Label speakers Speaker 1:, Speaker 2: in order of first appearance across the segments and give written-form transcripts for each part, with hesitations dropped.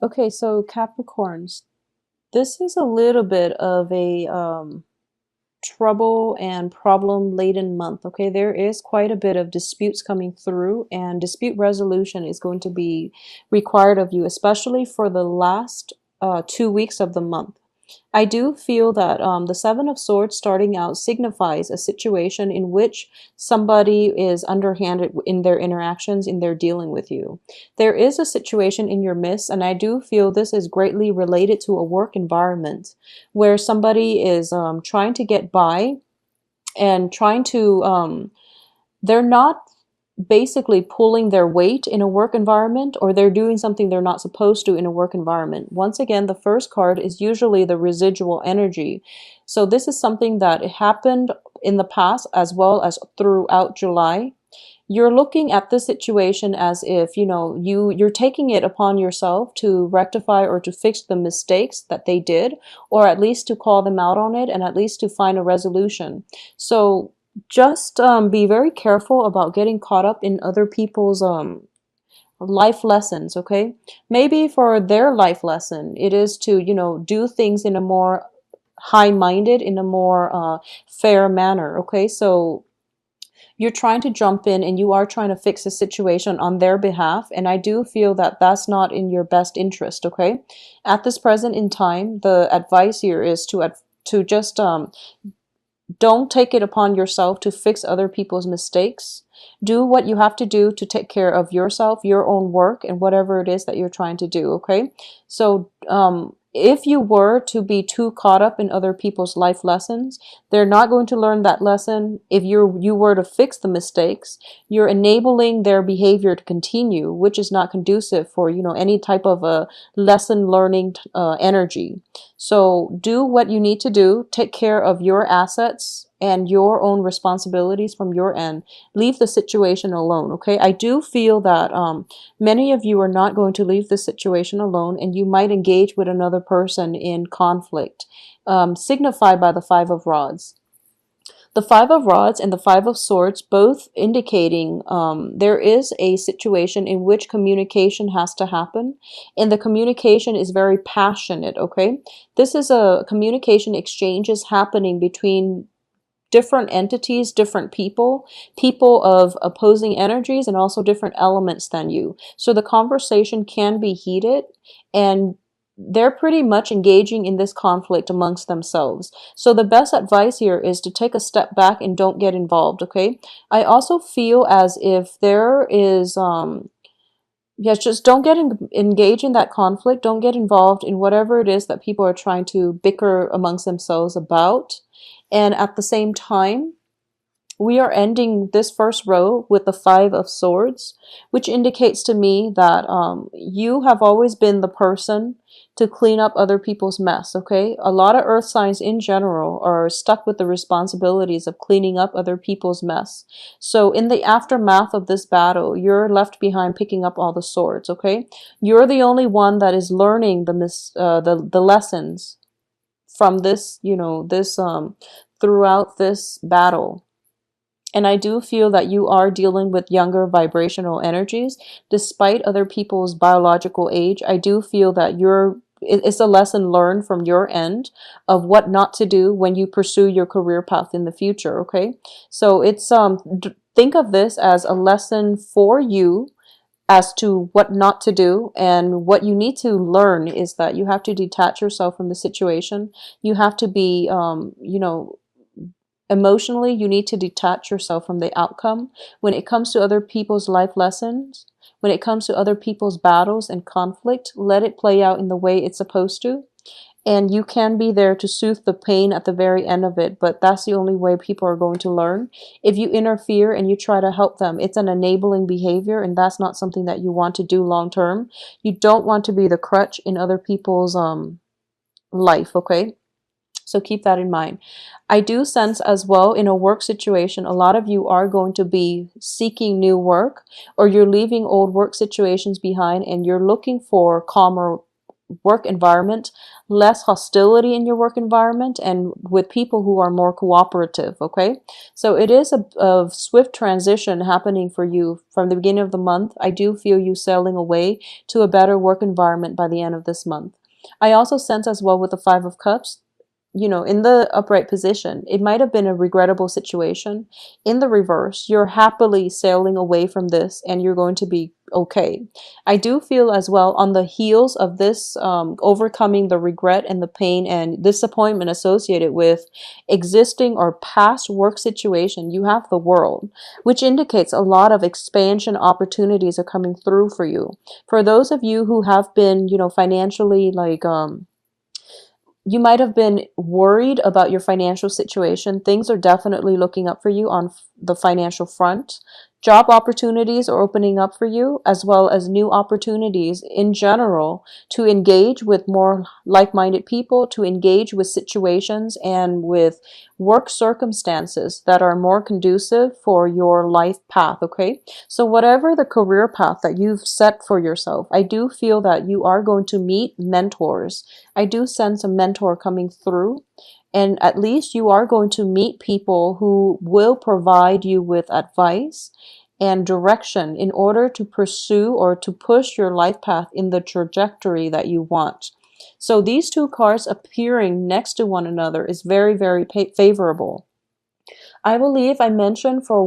Speaker 1: Okay, so Capricorns, this is a little bit of a trouble and problem laden month. Okay, there is quite a bit of disputes coming through, and dispute resolution is going to be required of you, especially for the last 2 weeks of the month. I do feel that the Seven of Swords starting out signifies a situation in which somebody is underhanded in their interactions, in their dealing with you. There is a situation in your midst, and I do feel this is greatly related to a work environment where somebody is trying to get by and trying to, they're not basically pulling their weight in a work environment, or they're doing something they're not supposed to in a work environment. Once again, the first card is usually the residual energy. So this is something that happened in the past as well as throughout July. You're looking at this situation as if, you're taking it upon yourself to rectify or to fix the mistakes that they did, or at least to call them out on it, and at least to find a resolution. So just be very careful about getting caught up in other people's life lessons. Okay, maybe for their life lesson it is to do things in a more high-minded, in a more fair manner. Okay, so you're trying to jump in and you are trying to fix a situation on their behalf, and I do feel that that's not in your best interest. Okay, at this present in time, the advice here is to just don't take it upon yourself to fix other people's mistakes. Do what you have to do to take care of yourself, your own work, and whatever it is that you're trying to do. Okay, so if you were to be too caught up in other people's life lessons, they're not going to learn that lesson. If you were to fix the mistakes, you're enabling their behavior to continue, which is not conducive for any type of a lesson learning energy. So do what you need to do. Take care of your assets and your own responsibilities from your end. Leave the situation alone. Okay, I do feel that many of you are not going to leave the situation alone, and you might engage with another person in conflict, signified by the Five of Rods. The Five of Rods and the Five of Swords both indicating there is a situation in which communication has to happen, and the communication is very passionate. Okay, this is a communication exchanges happening between different entities, different people of opposing energies, and also different elements than you. So the conversation can be heated, and they're pretty much engaging in this conflict amongst themselves. So the best advice here is to take a step back and don't get involved. Okay, I also feel as if there is yes, just don't engage in that conflict. Don't get involved in whatever it is that people are trying to bicker amongst themselves about. And at the same time, we are ending this first row with the Five of Swords, which indicates to me that you have always been the person to clean up other people's mess. Okay, a lot of earth signs in general are stuck with the responsibilities of cleaning up other people's mess. So in the aftermath of this battle, you're left behind picking up all the swords. Okay, you're the only one that is learning the lessons from this, throughout this battle. And I do feel that you are dealing with younger vibrational energies. Despite other people's biological age, I do feel that it's a lesson learned from your end of what not to do when you pursue your career path in the future. Okay, so it's think of this as a lesson for you as to what not to do. And what you need to learn is that you have to detach yourself from the situation. You have to be emotionally, you need to detach yourself from the outcome. When it comes to other people's life lessons, when it comes to other people's battles and conflict, let it play out in the way it's supposed to. And you can be there to soothe the pain at the very end of it, but that's the only way people are going to learn. If you interfere and you try to help them, it's an enabling behavior, and that's not something that you want to do long term. You don't want to be the crutch in other people's life. Okay, so keep that in mind. I do sense as well, in a work situation, a lot of you are going to be seeking new work, or you're leaving old work situations behind and you're looking for calmer work environment, less hostility in your work environment, and with people who are more cooperative. Okay, so it is a swift transition happening for you from the beginning of the month. I do feel you sailing away to a better work environment by the end of this month. I also sense as well with the Five of Cups, in the upright position, it might have been a regrettable situation. In the reverse, you're happily sailing away from this and you're going to be okay. I do feel as well on the heels of this, overcoming the regret and the pain and disappointment associated with existing or past work situation, you have the World, which indicates a lot of expansion opportunities are coming through for you. For those of you who have been, financially like, you might have been worried about your financial situation. Things are definitely looking up for you on the financial front. Job opportunities are opening up for you, as well as new opportunities in general to engage with more like-minded people, to engage with situations and with work circumstances that are more conducive for your life path, okay? So whatever the career path that you've set for yourself, I do feel that you are going to meet mentors. I do sense a mentor coming through, and at least you are going to meet people who will provide you with advice and direction in order to pursue or to push your life path in the trajectory that you want. So these two cards appearing next to one another is very, very favorable. I believe I mentioned for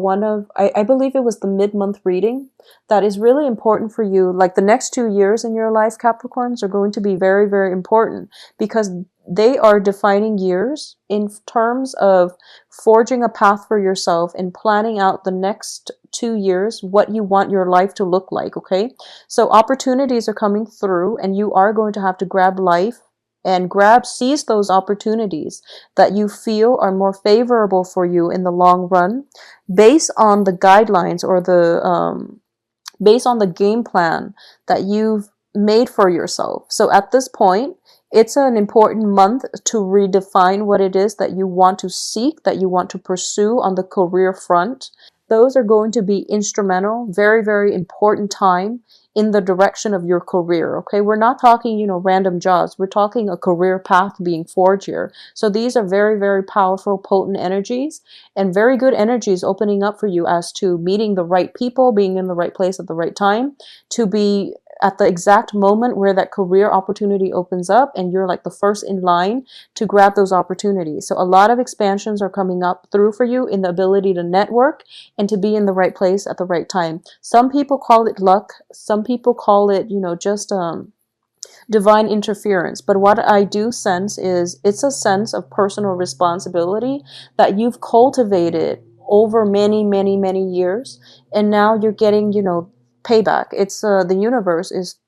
Speaker 1: I believe it was the mid-month reading that is really important for you. Like the next 2 years in your life, Capricorns, are going to be very, very important because they are defining years in terms of forging a path for yourself and planning out the next 2 years, what you want your life to look like, okay? So opportunities are coming through and you are going to have to grab life and seize those opportunities that you feel are more favorable for you in the long run based on the guidelines or based on the game plan that you've made for yourself. So at this point, it's an important month to redefine what it is that you want to seek, that you want to pursue on the career front. Those are going to be instrumental, very, very important time in the direction of your career. Okay, we're not talking, random jobs. We're talking a career path being forged here. So these are very, very powerful, potent energies and very good energies opening up for you as to meeting the right people, being in the right place at the right time, to be at the exact moment where that career opportunity opens up and you're like the first in line to grab those opportunities. So a lot of expansions are coming up through for you in the ability to network and to be in the right place at the right time. Some people call it luck. Some people call it, just divine interference. But what I do sense is it's a sense of personal responsibility that you've cultivated over many, many, many years. And now you're getting, payback. It's the universe is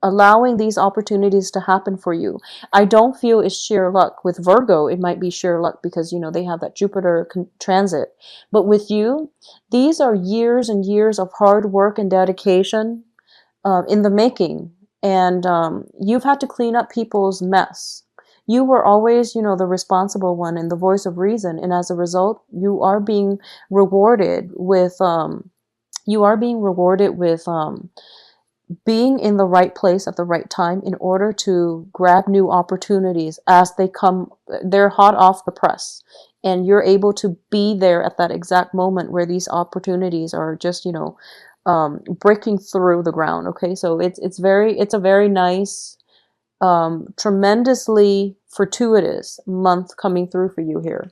Speaker 1: allowing these opportunities to happen for you. I don't feel it's sheer luck. With Virgo, it might be sheer luck because, they have that Jupiter transit. But with you, these are years and years of hard work and dedication in the making. And you've had to clean up people's mess. You were always, the responsible one and the voice of reason. And as a result, you are being rewarded with being in the right place at the right time in order to grab new opportunities as they come. They're hot off the press, and you're able to be there at that exact moment where these opportunities are just, breaking through the ground. Okay, so it's a very nice, tremendously fortuitous month coming through for you here.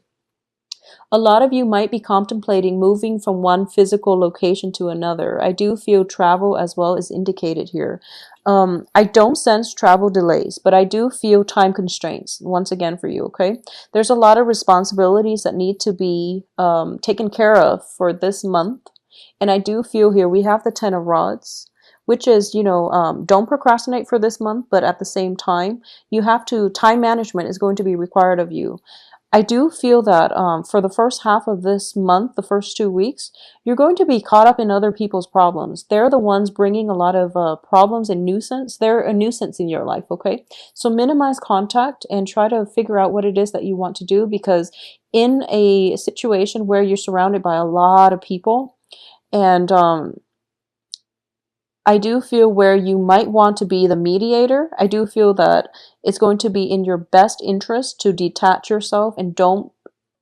Speaker 1: A lot of you might be contemplating moving from one physical location to another. I do feel travel as well is indicated here. I don't sense travel delays, but I do feel time constraints once again for you, okay? There's a lot of responsibilities that need to be taken care of for this month. And I do feel here we have the Ten of Rods, which is, don't procrastinate for this month, but at the same time, time management is going to be required of you. I do feel that for the first half of this month, the first 2 weeks, you're going to be caught up in other people's problems. They're the ones bringing a lot of problems and nuisance. They're a nuisance in your life, okay? So minimize contact and try to figure out what it is that you want to do, because in a situation where you're surrounded by a lot of people and I do feel where you might want to be the mediator. I do feel that it's going to be in your best interest to detach yourself and don't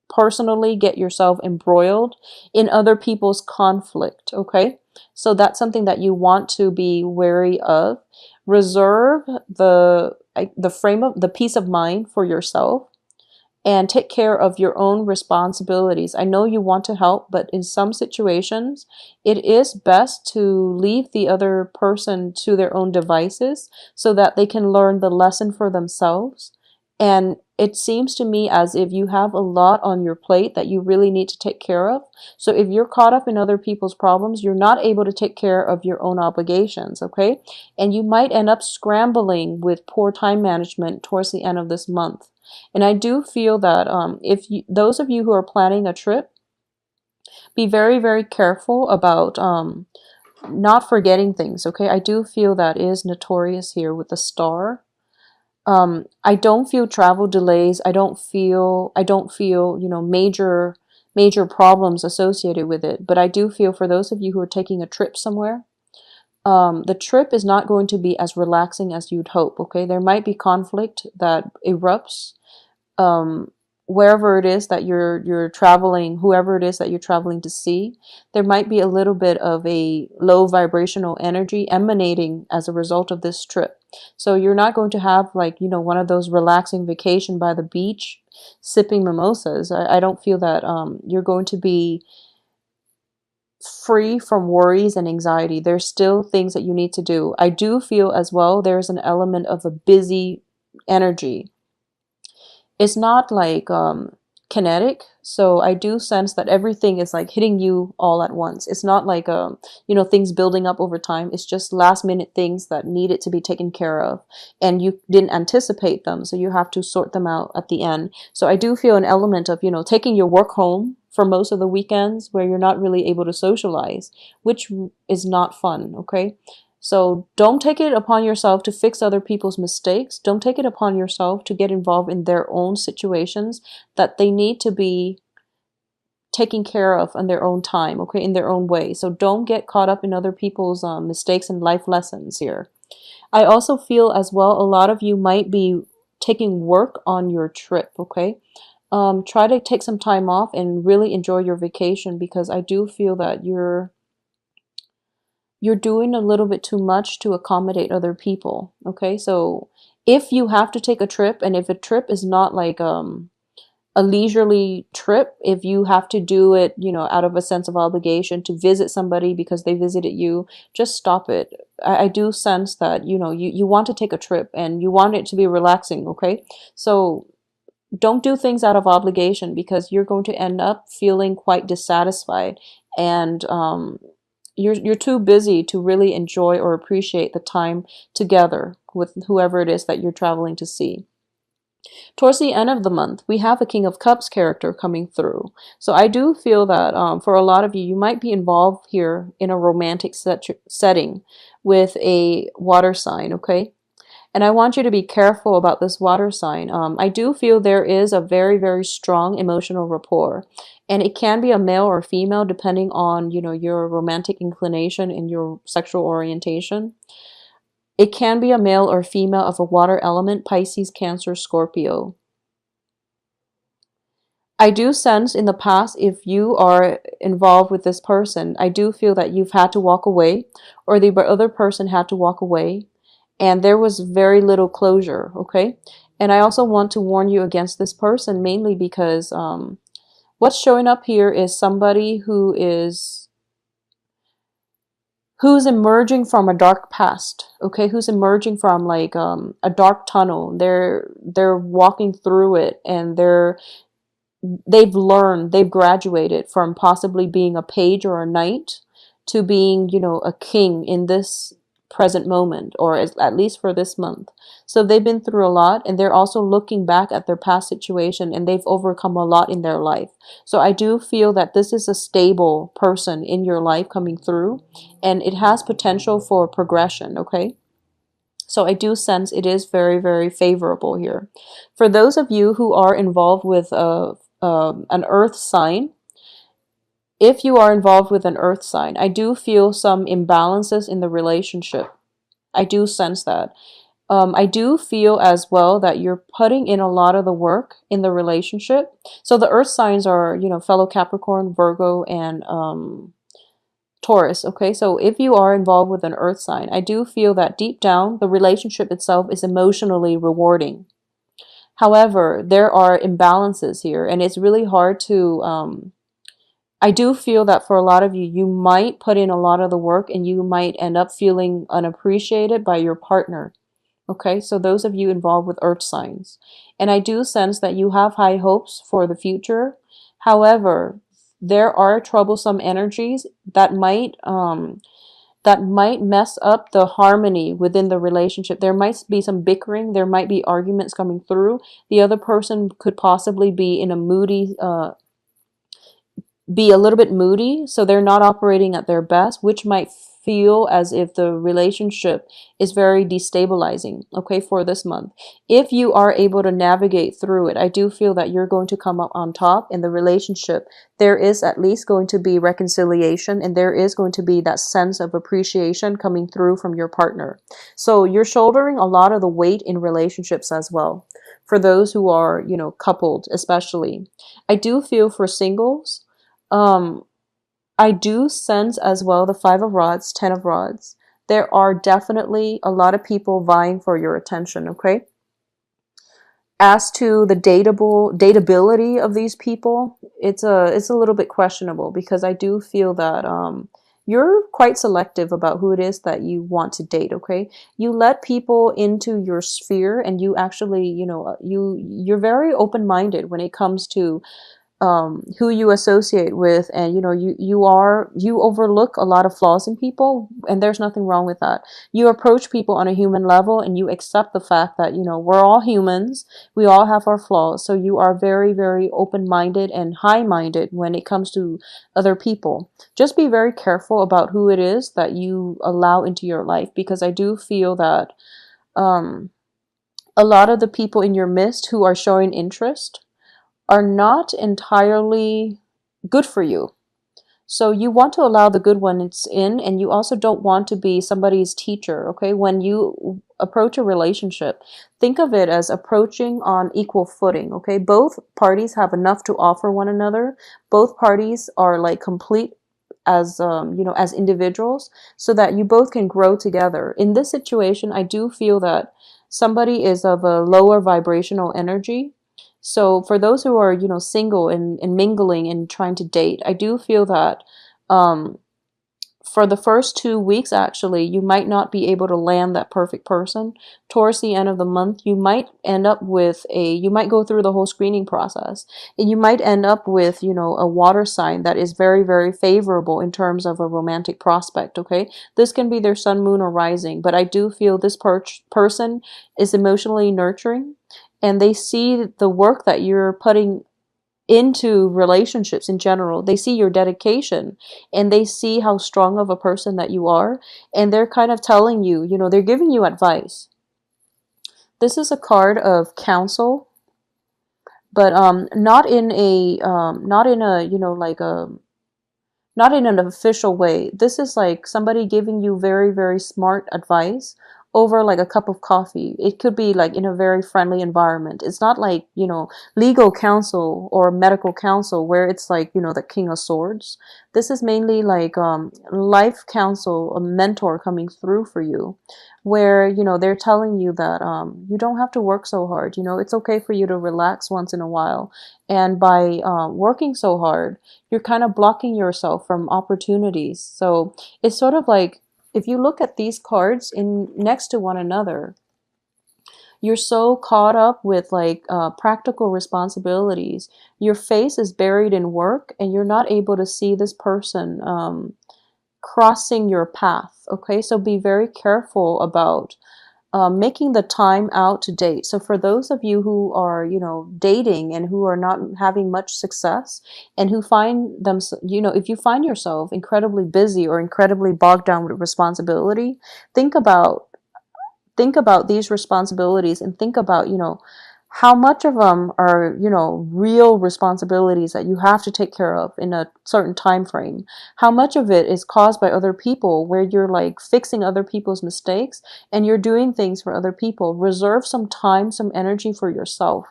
Speaker 1: personally get yourself embroiled in other people's conflict, okay? So that's something that you want to be wary of. Reserve the frame of the peace of mind for yourself and take care of your own responsibilities. I know you want to help, but in some situations, it is best to leave the other person to their own devices so that they can learn the lesson for themselves. And it seems to me as if you have a lot on your plate that you really need to take care of. So if you're caught up in other people's problems, you're not able to take care of your own obligations, okay? And you might end up scrambling with poor time management towards the end of this month. And I do feel that if you, those of you who are planning a trip, be very, very careful about not forgetting things, okay? I do feel that is notorious here with the star. I don't feel travel delays. I don't feel, major problems associated with it. But I do feel for those of you who are taking a trip somewhere, the trip is not going to be as relaxing as you'd hope, okay? There might be conflict that erupts um, wherever it is that you're traveling, whoever it is that you're traveling to see, there might be a little bit of a low vibrational energy emanating as a result of this trip. So you're not going to have like, one of those relaxing vacation by the beach sipping mimosas. I don't feel that you're going to be free from worries and anxiety. There's still things that you need to do. I do feel as well there's an element of a busy energy. It's not like kinetic, so I do sense that everything is like hitting you all at once. It's not like things building up over time. It's just last minute things that needed to be taken care of and you didn't anticipate them, so you have to sort them out at the end. So I do feel an element of taking your work home for most of the weekends where you're not really able to socialize, which is not fun, okay? So don't take it upon yourself to fix other people's mistakes. Don't take it upon yourself to get involved in their own situations that they need to be taken care of in their own time, okay, in their own way. So don't get caught up in other people's mistakes and life lessons here. I also feel as well, a lot of you might be taking work on your trip, okay? Try to take some time off and really enjoy your vacation because I do feel that you're doing a little bit too much to accommodate other people. Okay, so if you have to take a trip, and if a trip is not like a leisurely trip, if you have to do it, out of a sense of obligation to visit somebody because they visited you, just stop it. I do sense that you want to take a trip and you want it to be relaxing. Okay, so don't do things out of obligation because you're going to end up feeling quite dissatisfied and you're too busy to really enjoy or appreciate the time together with whoever it is that you're traveling to see. Towards the end of the month, we have a King of Cups character coming through. So I do feel that for a lot of you, you might be involved here in a romantic setting with a water sign, okay? And I want you to be careful about this water sign. I do feel there is a very, very strong emotional rapport. And it can be a male or female depending on, your romantic inclination and your sexual orientation. It can be a male or female of a water element, Pisces, Cancer, Scorpio. I do sense in the past, if you are involved with this person, I do feel that you've had to walk away or the other person had to walk away and there was very little closure, okay? And I also want to warn you against this person mainly because what's showing up here is somebody who's emerging from a dark past, okay? Who's emerging from like a dark tunnel. They're walking through it and they've graduated from possibly being a page or a knight to being, a king in this present moment, or at least for this month. So they've been through a lot and they're also looking back at their past situation and they've overcome a lot in their life. So I do feel that this is a stable person in your life coming through and it has potential for progression, okay? So I do sense it is very, very favorable here. For those of you who are involved with an earth sign, If you are involved with an earth sign, I do feel some imbalances in the relationship. I do sense that. I do feel as well that you're putting in a lot of the work in the relationship. So the earth signs are, fellow Capricorn, Virgo, and Taurus. Okay, so if you are involved with an earth sign, I do feel that deep down, the relationship itself is emotionally rewarding. However, there are imbalances here, and it's really hard to. I do feel that for a lot of you, you might put in a lot of the work and you might end up feeling unappreciated by your partner. Okay, so those of you involved with earth signs. And I do sense that you have high hopes for the future. However, there are troublesome energies that might mess up the harmony within the relationship. There might be some bickering, there might be arguments coming through. The other person could possibly be in a moody be a little bit moody, so they're not operating at their best, which might feel as if the relationship is very destabilizing, okay, for this month. If you are able to navigate through it, I do feel that you're going to come up on top in the relationship. There is at least going to be reconciliation, and there is going to be that sense of appreciation coming through from your partner. So you're shouldering a lot of the weight in relationships as well. For those who are, coupled, especially. I do feel for singles, um, I do sense as well the Five of Rods, Ten of Rods. There are definitely a lot of people vying for your attention, okay? As to the dateability of these people, it's a little bit questionable because I do feel that you're quite selective about who it is that you want to date, okay? You let people into your sphere and you actually, you're very open-minded when it comes to who you associate with, and you overlook a lot of flaws in people, and there's nothing wrong with that. You approach people on a human level and you accept the fact that we're all humans, we all have our flaws, so you are very, very open-minded and high-minded when it comes to other people. Just be very careful about who it is that you allow into your life, because I do feel that um, a lot of the people in your midst who are showing interest are not entirely good for you. So you want to allow the good ones in, and you also don't want to be somebody's teacher, okay? When you approach a relationship, think of it as approaching on equal footing, okay? Both parties have enough to offer one another. Both parties are like complete as as individuals, so that you both can grow together. In this situation, I do feel that somebody is of a lower vibrational energy. So for those who are, single and mingling and trying to date, I do feel that um, for the first 2 weeks, actually, you might not be able to land that perfect person. Towards the end of the month, you might end up with you might go through the whole screening process, and you might end up with, a water sign that is very, very favorable in terms of a romantic prospect, okay? This can be their sun, moon, or rising, but I do feel this person is emotionally nurturing, and they see the work that you're putting into relationships in general. They see your dedication, and they see how strong of a person that you are, and they're kind of telling you, they're giving you advice. This is a card of counsel, but not in a, like a not in an official way. This is like somebody giving you very, very smart advice over like a cup of coffee. It could be like in a very friendly environment. It's not like, legal counsel or medical counsel where it's like, the King of Swords. This is mainly like life counsel, a mentor coming through for you, where, they're telling you that you don't have to work so hard. It's okay for you to relax once in a while. And by working so hard, you're kind of blocking yourself from opportunities. So it's sort of like, if you look at these cards in next to one another, you're so caught up with like practical responsibilities. Your face is buried in work, and you're not able to see this person crossing your path. Okay, so be very careful about making the time out to date. So for those of you who are, dating and who are not having much success, and who find them, if you find yourself incredibly busy or incredibly bogged down with responsibility, think about these responsibilities, and think about, how much of them are, you know, real responsibilities that you have to take care of in a certain time frame? How much of it is caused by other people, where you're like fixing other people's mistakes and you're doing things for other people? Reserve some time, some energy for yourself,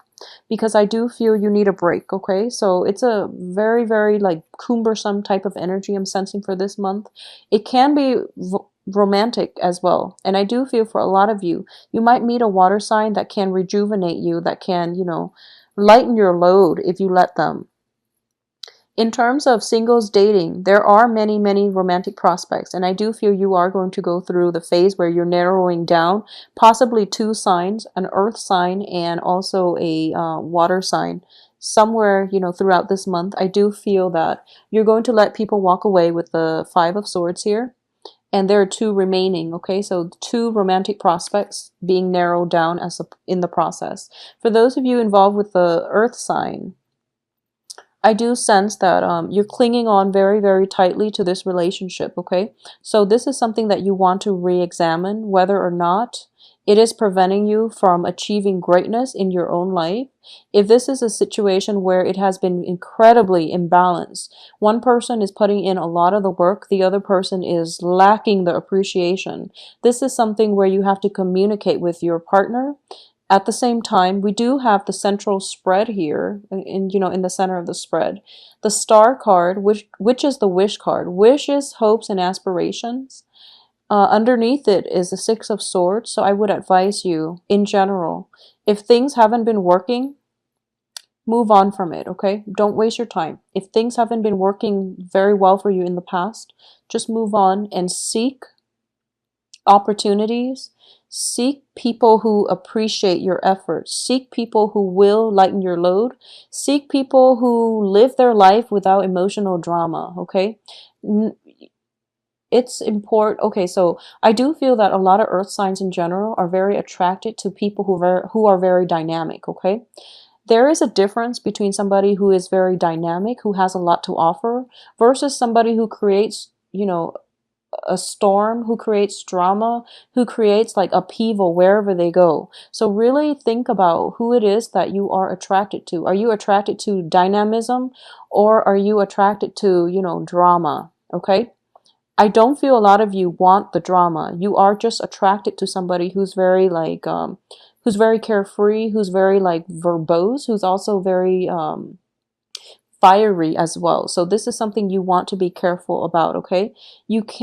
Speaker 1: because I do feel you need a break, okay? So it's a very, very like cumbersome type of energy I'm sensing for this month. It can be romantic as well. And I do feel for a lot of you, you might meet a water sign that can rejuvenate you, that can, you know, lighten your load if you let them. In terms of singles dating, there are many, many romantic prospects, and I do feel you are going to go through the phase where you're narrowing down possibly two signs, an earth sign and also a water sign. Somewhere, you know, throughout this month, I do feel that you're going to let people walk away with the Five of Swords here. And there are two remaining, okay? So two romantic prospects being narrowed down as in the process. For those of you involved with the earth sign, I do sense that you're clinging on very, very tightly to this relationship, okay? So this is something that you want to re-examine whether or not it is preventing you from achieving greatness in your own life. If this is a situation where it has been incredibly imbalanced, one person is putting in a lot of the work, the other person is lacking the appreciation. This is something where you have to communicate with your partner. At the same time, we do have the central spread here, in, you know, in the center of the spread. The star card, which is the wish card. Wishes, hopes, and aspirations. Underneath it is the Six of Swords. So I would advise you, in general, if things haven't been working, move on from it, okay? Don't waste your time. If things haven't been working very well for you in the past, just move on and seek opportunities. Seek people who appreciate your efforts. Seek people who will lighten your load. Seek people who live their life without emotional drama, okay? It's important. Okay, so I do feel that a lot of earth signs in general are very attracted to people who are very dynamic, okay? There is a difference between somebody who is very dynamic, who has a lot to offer, versus somebody who creates, you know, a storm, who creates drama, who creates like upheaval wherever they go. So really think about who it is that you are attracted to. Are you attracted to dynamism, or are you attracted to, you know, drama? Okay? I don't feel a lot of you want the drama. You are just attracted to somebody who's very like who's very carefree, who's very like verbose, who's also very fiery as well. So this is something you want to be careful about, okay?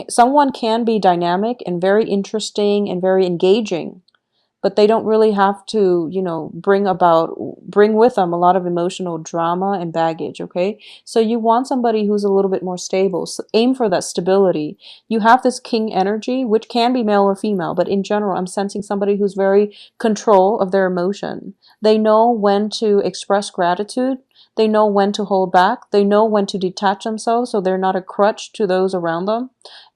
Speaker 1: Someone can be dynamic and very interesting and very engaging, but they don't really have to, you know, bring with them a lot of emotional drama and baggage, okay? So you want somebody who's a little bit more stable. So aim for that stability. You have this king energy, which can be male or female, but in general, I'm sensing somebody who's very control of their emotion. They know when to express gratitude. They know when to hold back. They know when to detach themselves so they're not a crutch to those around them.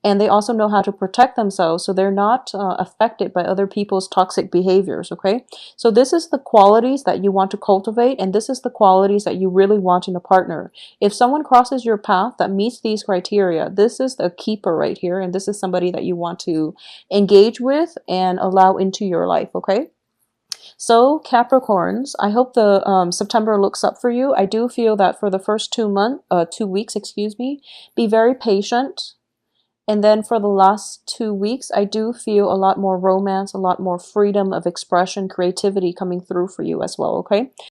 Speaker 1: And they also know how to protect themselves so they're not affected by other people's toxic behaviors, okay? So this is the qualities that you want to cultivate, and this is the qualities that you really want in a partner. If someone crosses your path that meets these criteria, this is the keeper right here, and this is somebody that you want to engage with and allow into your life, okay? So Capricorns, I hope the September looks up for you. I do feel that for the first 2 weeks, excuse me, be very patient. And then for the last 2 weeks, I do feel a lot more romance, a lot more freedom of expression, creativity coming through for you as well, okay?